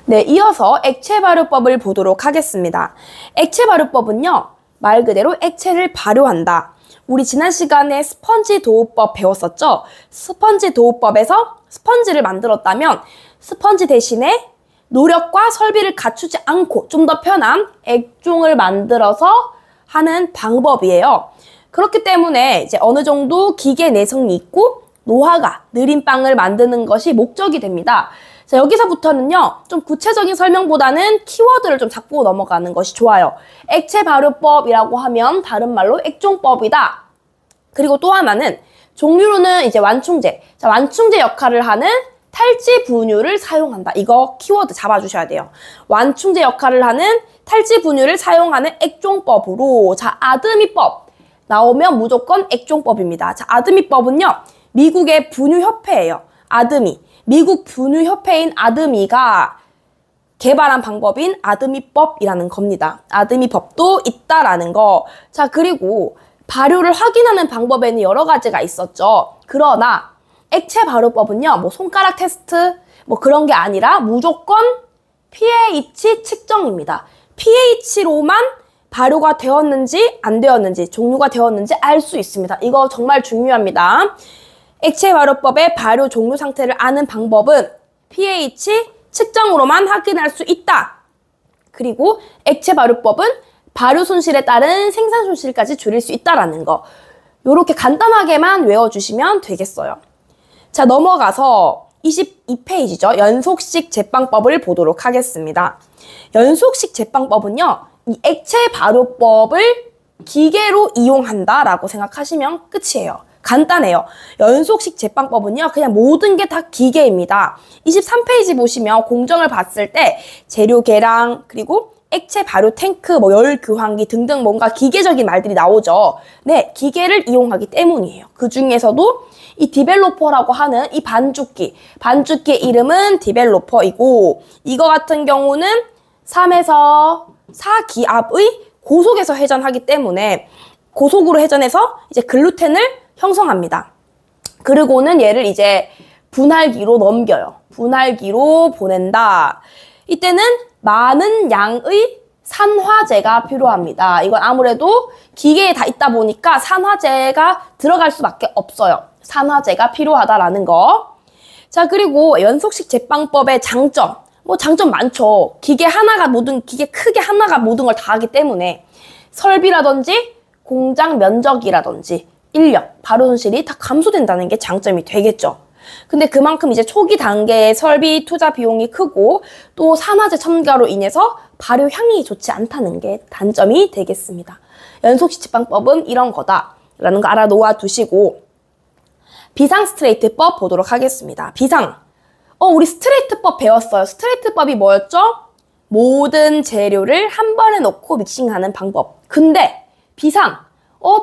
네, 이어서 액체 발효법을 보도록 하겠습니다. 액체 발효법은요, 말 그대로 액체를 발효한다. 우리 지난 시간에 스펀지 도우법 배웠었죠? 스펀지 도우법에서 스펀지를 만들었다면 스펀지 대신에 노력과 설비를 갖추지 않고 좀 더 편한 액종을 만들어서 하는 방법이에요. 그렇기 때문에 이제 어느 정도 기계 내성이 있고 노화가 느린 빵을 만드는 것이 목적이 됩니다. 자, 여기서부터는요, 좀 구체적인 설명보다는 키워드를 좀 잡고 넘어가는 것이 좋아요. 액체 발효법이라고 하면 다른 말로 액종법이다. 그리고 또 하나는 종류로는 이제 완충제. 자, 완충제 역할을 하는 탈지 분유를 사용한다. 이거 키워드 잡아주셔야 돼요. 완충제 역할을 하는 탈지 분유를 사용하는 액종법으로, 자, 아드미법 나오면 무조건 액종법입니다. 자, 아드미법은요, 미국의 분유협회예요. 아드미. 미국 분유협회인 아드미가 개발한 방법인 아드미법이라는 겁니다. 아드미법도 있다라는 거. 자, 그리고 발효를 확인하는 방법에는 여러 가지가 있었죠. 그러나 액체 발효법은요, 뭐 손가락 테스트 뭐 그런 게 아니라 무조건 pH 측정입니다. pH로만 발효가 되었는지 안 되었는지, 종류가 되었는지 알 수 있습니다. 이거 정말 중요합니다. 액체 발효법의 발효 종류 상태를 아는 방법은 pH 측정으로만 확인할 수 있다. 그리고 액체 발효법은 발효 손실에 따른 생산 손실까지 줄일 수 있다라는 거. 요렇게 간단하게만 외워주시면 되겠어요. 자, 넘어가서 22페이지죠. 연속식 제빵법을 보도록 하겠습니다. 연속식 제빵법은요, 이 액체 발효법을 기계로 이용한다라고 생각하시면 끝이에요. 간단해요. 연속식 제빵법은요, 그냥 모든 게 다 기계입니다. 23페이지 보시면 공정을 봤을 때 재료 계량, 그리고 액체 발효 탱크, 뭐 열 교환기 등등 뭔가 기계적인 말들이 나오죠. 네, 기계를 이용하기 때문이에요. 그 중에서도 이 디벨로퍼라고 하는 이 반죽기의 이름은 디벨로퍼이고, 이거 같은 경우는 3에서 4기압의 고속에서 회전하기 때문에 고속으로 회전해서 이제 글루텐을 형성합니다. 그리고는 얘를 이제 분할기로 넘겨요. 분할기로 보낸다. 이때는 많은 양의 산화제가 필요합니다. 이건 아무래도 기계에 다 있다 보니까 산화제가 들어갈 수밖에 없어요. 산화제가 필요하다라는 거. 자, 그리고 연속식 제빵법의 장점. 뭐 장점 많죠. 기계 크게 하나가 모든 걸 다 하기 때문에 설비라든지 공장 면적이라든지 인력, 발효 손실이 다 감소된다는 게 장점이 되겠죠. 근데 그만큼 이제 초기 단계의 설비 투자 비용이 크고 또 산화제 첨가로 인해서 발효 향이 좋지 않다는 게 단점이 되겠습니다. 연속식 제빵법은 이런 거다라는 거 알아놓아 두시고, 비상 스트레이트법 보도록 하겠습니다. 비상. 우리 스트레이트법 배웠어요. 스트레이트법이 뭐였죠? 모든 재료를 한 번에 넣고 믹싱하는 방법. 근데 비상.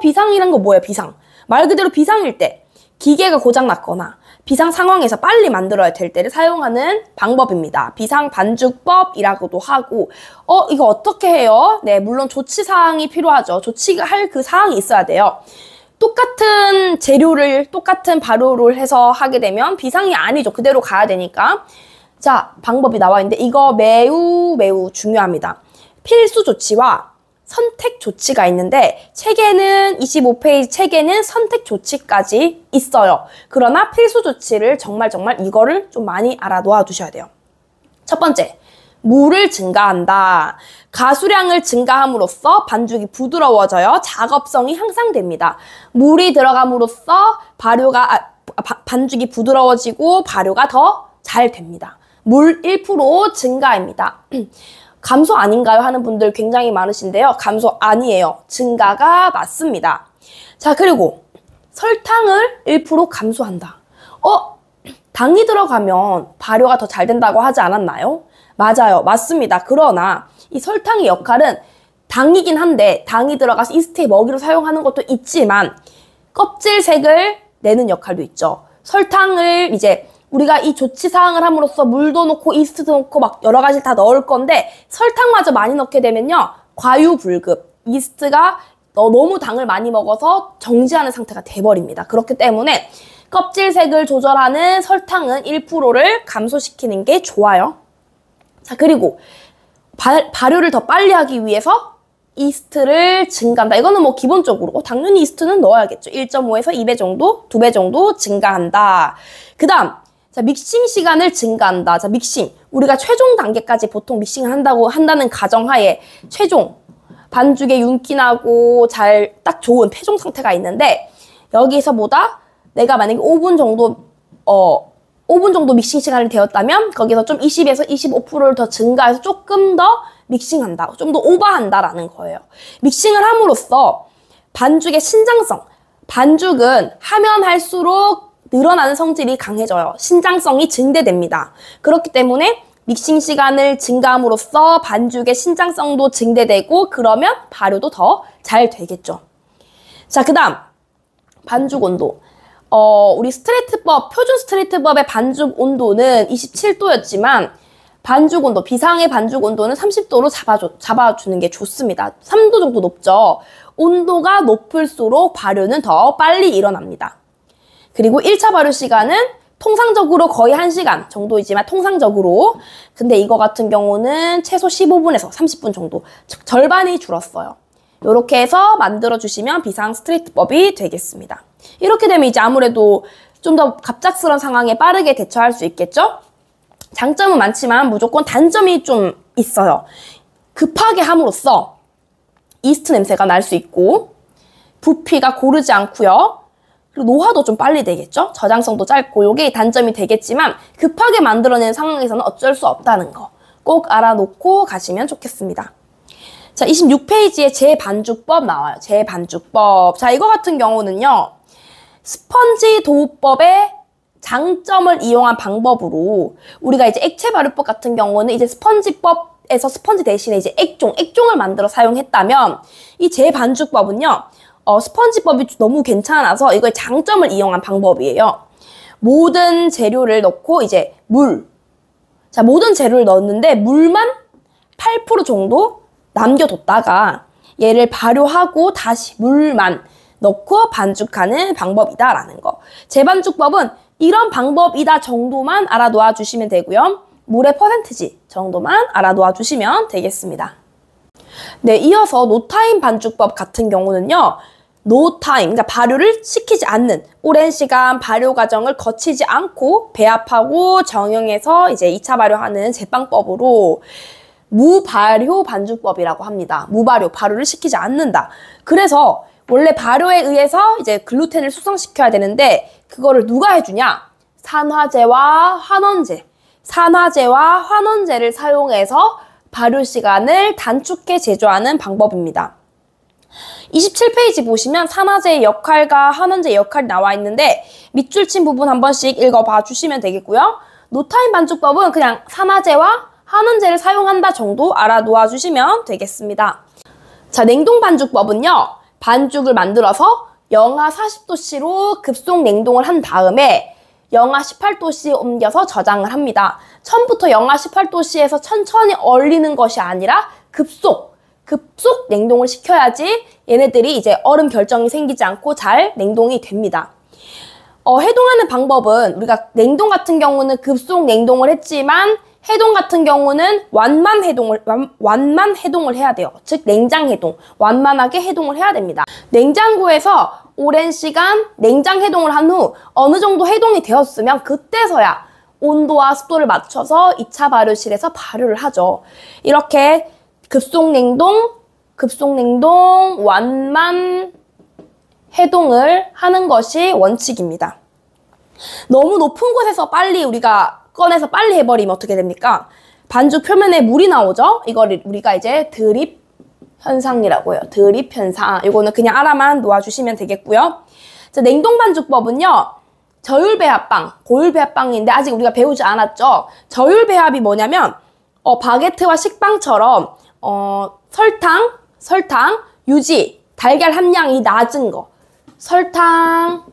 비상이란 거 뭐예요? 비상. 말 그대로 비상일 때 기계가 고장났거나 비상 상황에서 빨리 만들어야 될 때를 사용하는 방법입니다. 비상 반죽법이라고도 하고, 이거 어떻게 해요? 네, 물론 조치사항이 필요하죠. 조치할 그 사항이 있어야 돼요. 똑같은 재료를 똑같은 발효를 해서 하게 되면 비상이 아니죠. 그대로 가야 되니까. 자, 방법이 나와 있는데 이거 매우 중요합니다. 필수 조치와 선택 조치가 있는데 책에는 25페이지 책에는 선택 조치까지 있어요. 그러나 필수 조치를 정말 이거를 좀 많이 알아놓아 두셔야 돼요. 첫 번째, 물을 증가한다. 가수량을 증가함으로써 반죽이 부드러워져요. 작업성이 향상됩니다. 물이 들어감으로써 반죽이 부드러워지고 발효가 더 잘 됩니다. 물 1% 증가입니다. 감소 아닌가요? 하는 분들 굉장히 많으신데요. 감소 아니에요. 증가가 맞습니다. 자, 그리고 설탕을 1% 감소한다. 당이 들어가면 발효가 더 잘 된다고 하지 않았나요? 맞아요. 맞습니다. 그러나 이 설탕의 역할은 당이긴 한데 당이 들어가서 이스트의 먹이로 사용하는 것도 있지만 껍질색을 내는 역할도 있죠. 설탕을 이제 우리가 이 조치사항을 함으로써 물도 넣고 이스트도 넣고 막 여러 가지 다 넣을 건데 설탕마저 많이 넣게 되면요, 과유불급, 이스트가 너무 당을 많이 먹어서 정지하는 상태가 돼버립니다. 그렇기 때문에 껍질색을 조절하는 설탕은 1%를 감소시키는 게 좋아요. 자, 그리고 발효를 더 빨리 하기 위해서 이스트를 증가한다. 이거는 뭐 기본적으로 당연히 이스트는 넣어야겠죠. 1.5에서 2배 정도, 2배 정도 증가한다. 그 다음, 자, 믹싱 시간을 증가한다. 자, 믹싱. 우리가 최종 단계까지 보통 믹싱을 한다는 가정하에 최종 반죽에 윤기나고 딱 좋은 패종 상태가 있는데, 여기서보다 내가 만약에 5분 정도 믹싱 시간이 되었다면 거기서 좀 20에서 25%를 더 증가해서 조금 더 믹싱한다. 좀 더 오버한다라는 거예요. 믹싱을 함으로써 반죽의 신장성. 반죽은 하면 할수록 늘어나는 성질이 강해져요. 신장성이 증대됩니다. 그렇기 때문에 믹싱 시간을 증가함으로써 반죽의 신장성도 증대되고 그러면 발효도 더 잘 되겠죠. 자, 그 다음 반죽 온도. 우리 표준 스트레이트법의 반죽 온도는 27도였지만 반죽 온도, 비상의 반죽 온도는 30도로 잡아주는 게 좋습니다. 3도 정도 높죠. 온도가 높을수록 발효는 더 빨리 일어납니다. 그리고 1차 발효 시간은 통상적으로 거의 1시간 정도이지만 통상적으로, 근데 이거 같은 경우는 최소 15분에서 30분 정도, 즉 절반이 줄었어요. 이렇게 해서 만들어주시면 비상 스트레이트법이 되겠습니다. 이렇게 되면 이제 아무래도 좀 더 갑작스러운 상황에 빠르게 대처할 수 있겠죠? 장점은 많지만 무조건 단점이 좀 있어요. 급하게 함으로써 이스트 냄새가 날 수 있고 부피가 고르지 않고요. 그리고 노화도 좀 빨리 되겠죠? 저장성도 짧고 이게 단점이 되겠지만 급하게 만들어내는 상황에서는 어쩔 수 없다는 거 꼭 알아놓고 가시면 좋겠습니다. 자, 26페이지에 재반죽법 나와요. 재반죽법. 자, 이거 같은 경우는요. 스펀지 도우법의 장점을 이용한 방법으로 우리가 이제 액체 발효법 같은 경우는 이제 스펀지법에서 스펀지 대신에 이제 액종을 만들어 사용했다면 이 재반죽법은요. 스펀지법이 너무 괜찮아서 이거의 장점을 이용한 방법이에요. 모든 재료를 넣고 이제 자, 모든 재료를 넣었는데 물만 8% 정도 남겨뒀다가 얘를 발효하고 다시 물만 넣고 반죽하는 방법이다라는 거. 재반죽법은 이런 방법이다 정도만 알아놓아 주시면 되고요. 물의 퍼센티지 정도만 알아놓아 주시면 되겠습니다. 네, 이어서 노타임 반죽법 같은 경우는요. 노타임, 그러니까 발효를 시키지 않는 오랜 시간 발효 과정을 거치지 않고 배합하고 정형해서 이제 2차 발효하는 제빵법으로 무발효 반죽법이라고 합니다. 무발효, 발효를 시키지 않는다. 그래서 원래 발효에 의해서 이제 글루텐을 숙성시켜야 되는데 그거를 누가 해주냐? 산화제와 환원제를 사용해서 발효 시간을 단축해 제조하는 방법입니다. 27페이지 보시면 산화제의 역할과 환원제의 역할이 나와 있는데 밑줄 친 부분 한 번씩 읽어봐 주시면 되겠고요. 노타임 반죽법은 그냥 산화제와 환원제를 사용한다 정도 알아놓아 주시면 되겠습니다. 자, 냉동 반죽법은요. 반죽을 만들어서 영하 40도씨로 급속 냉동을 한 다음에 영하 18도씨 옮겨서 저장을 합니다. 처음부터 영하 18도씨에서 천천히 얼리는 것이 아니라 급속 냉동을 시켜야지 얘네들이 이제 얼음 결정이 생기지 않고 잘 냉동이 됩니다. 해동하는 방법은 우리가 냉동 같은 경우는 급속 냉동을 했지만 해동 같은 경우는 완만 해동을 해야 돼요. 즉 냉장 해동, 완만하게 해동을 해야 됩니다. 냉장고에서 오랜 시간 냉장 해동을 한 후 어느 정도 해동이 되었으면 그때서야 온도와 습도를 맞춰서 2차 발효실에서 발효를 하죠. 이렇게 급속 냉동, 완만 해동을 하는 것이 원칙입니다. 너무 높은 곳에서 빨리 우리가 꺼내서 빨리 해버리면 어떻게 됩니까? 반죽 표면에 물이 나오죠? 이거를 우리가 이제 드립 현상이라고 해요. 드립 현상. 이거는 그냥 알아만 놓아주시면 되겠고요. 자, 냉동 반죽법은요. 저율 배합방, 고율 배합방인데 아직 우리가 배우지 않았죠? 저율 배합이 뭐냐면 바게트와 식빵처럼 설탕, 유지, 달걀 함량이 낮은 거. 설탕,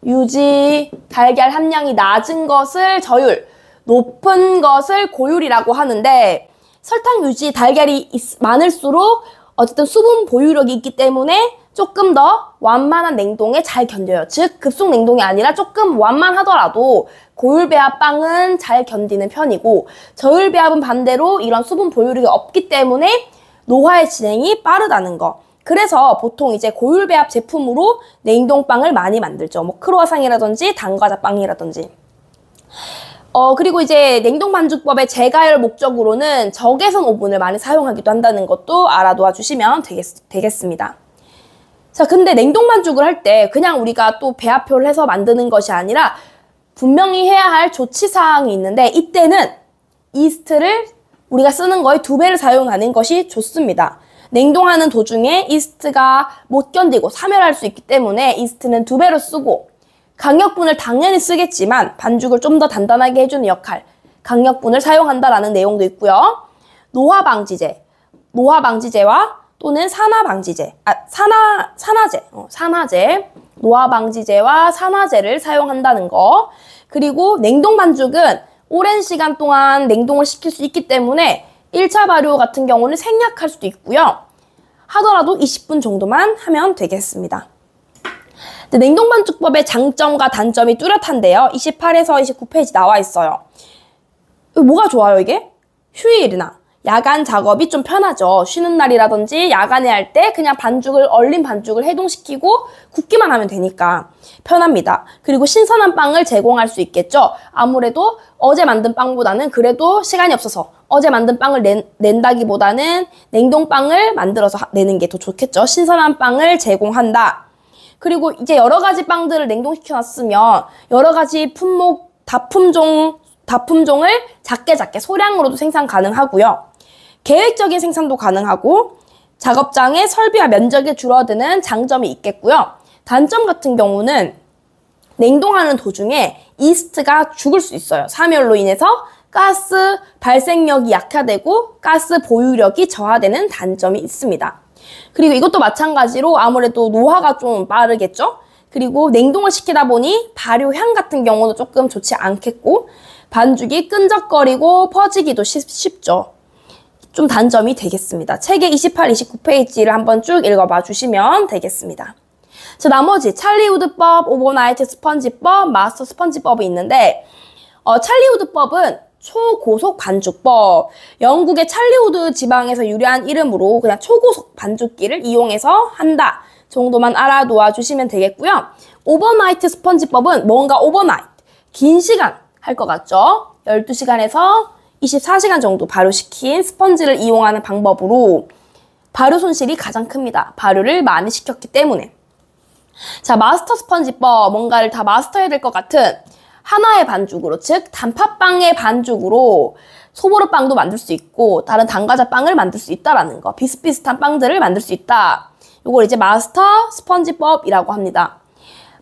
유지, 달걀 함량이 낮은 것을 저율, 높은 것을 고율이라고 하는데 설탕, 유지, 달걀이 많을수록 어쨌든 수분 보유력이 있기 때문에 조금 더 완만한 냉동에 잘 견뎌요. 즉 급속 냉동이 아니라 조금 완만하더라도 고율배합 빵은 잘 견디는 편이고, 저율배합은 반대로 이런 수분 보유력이 없기 때문에 노화의 진행이 빠르다는 거. 그래서 보통 이제 고율배합 제품으로 냉동빵을 많이 만들죠. 뭐 크루아상이라든지 당과자빵이라든지. 그리고 이제 냉동 반죽법의 재가열 목적으로는 적외선 오븐을 많이 사용하기도 한다는 것도 알아두어 주시면 되겠습니다. 자, 근데 냉동 반죽을 할 때 그냥 우리가 또 배합표를 해서 만드는 것이 아니라 분명히 해야 할 조치사항이 있는데, 이때는 이스트를 우리가 쓰는 거의 2배를 사용하는 것이 좋습니다. 냉동하는 도중에 이스트가 못 견디고 사멸할 수 있기 때문에 이스트는 2배로 쓰고, 강력분을 당연히 쓰겠지만 반죽을 좀 더 단단하게 해주는 역할, 강력분을 사용한다라는 내용도 있고요. 노화방지제와 또는 산화방지제, 노화방지제와 산화제를 사용한다는 거. 그리고 냉동 반죽은 오랜 시간 동안 냉동을 시킬 수 있기 때문에 1차 발효 같은 경우는 생략할 수도 있고요. 하더라도 20분 정도만 하면 되겠습니다. 냉동 반죽법의 장점과 단점이 뚜렷한데요. 28에서 29페이지 나와 있어요. 뭐가 좋아요, 이게? 휴일이나 야간 작업이 좀 편하죠. 쉬는 날이라든지 야간에 할 때 그냥 얼린 반죽을 해동시키고 굽기만 하면 되니까 편합니다. 그리고 신선한 빵을 제공할 수 있겠죠. 아무래도 어제 만든 빵보다는, 그래도 시간이 없어서 어제 만든 빵을 낸다기보다는 냉동빵을 만들어서 내는 게 더 좋겠죠. 신선한 빵을 제공한다. 그리고 이제 여러 가지 빵들을 냉동시켜 놨으면 여러 가지 품목, 다품종을 작게 소량으로도 생산 가능하고요. 계획적인 생산도 가능하고 작업장의 설비와 면적이 줄어드는 장점이 있겠고요. 단점 같은 경우는 냉동하는 도중에 이스트가 죽을 수 있어요. 사멸로 인해서 가스 발생력이 약화되고 가스 보유력이 저하되는 단점이 있습니다. 그리고 이것도 마찬가지로 아무래도 노화가 좀 빠르겠죠? 그리고 냉동을 시키다 보니 발효향 같은 경우는 조금 좋지 않겠고, 반죽이 끈적거리고 퍼지기도 쉽죠. 좀 단점이 되겠습니다. 책의 28, 29페이지를 한번 쭉 읽어봐 주시면 되겠습니다. 자, 나머지 찰리우드법, 오버나이트 스펀지법, 마스터 스펀지법이 있는데, 찰리우드법은 초고속 반죽법. 영국의 찰리우드 지방에서 유래한 이름으로 그냥 초고속 반죽기를 이용해서 한다 정도만 알아두어 주시면 되겠고요. 오버나이트 스펀지법은 뭔가 오버나이트, 긴 시간 할 것 같죠? 12시간에서 24시간 정도 발효시킨 스펀지를 이용하는 방법으로 발효 손실이 가장 큽니다. 발효를 많이 시켰기 때문에. 자, 마스터 스펀지법, 뭔가를 다 마스터해야 될 것 같은 하나의 반죽으로, 즉 단팥빵의 반죽으로 소보루빵도 만들 수 있고 다른 당과자빵을 만들 수 있다라는 거, 비슷비슷한 빵들을 만들 수 있다. 이걸 이제 마스터 스펀지법이라고 합니다.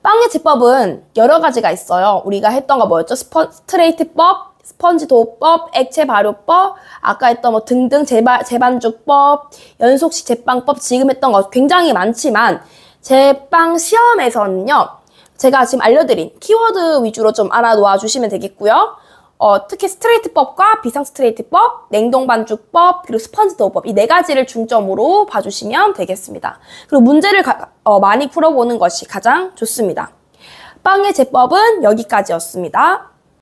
빵의 제법은 여러 가지가 있어요. 우리가 했던 거 뭐였죠? 스트레이트법, 스펀지 도우법, 액체 발효법, 아까 했던 뭐 등등 재반죽법, 연속식 제빵법, 지금 했던 거 굉장히 많지만 제빵 시험에서는요, 제가 지금 알려드린 키워드 위주로 좀 알아놓아 주시면 되겠고요. 특히 스트레이트법과 비상 스트레이트법, 냉동 반죽법, 그리고 스펀지 도우법, 이 4가지를 중점으로 봐주시면 되겠습니다. 그리고 문제를 많이 풀어보는 것이 가장 좋습니다. 빵의 제법은 여기까지였습니다.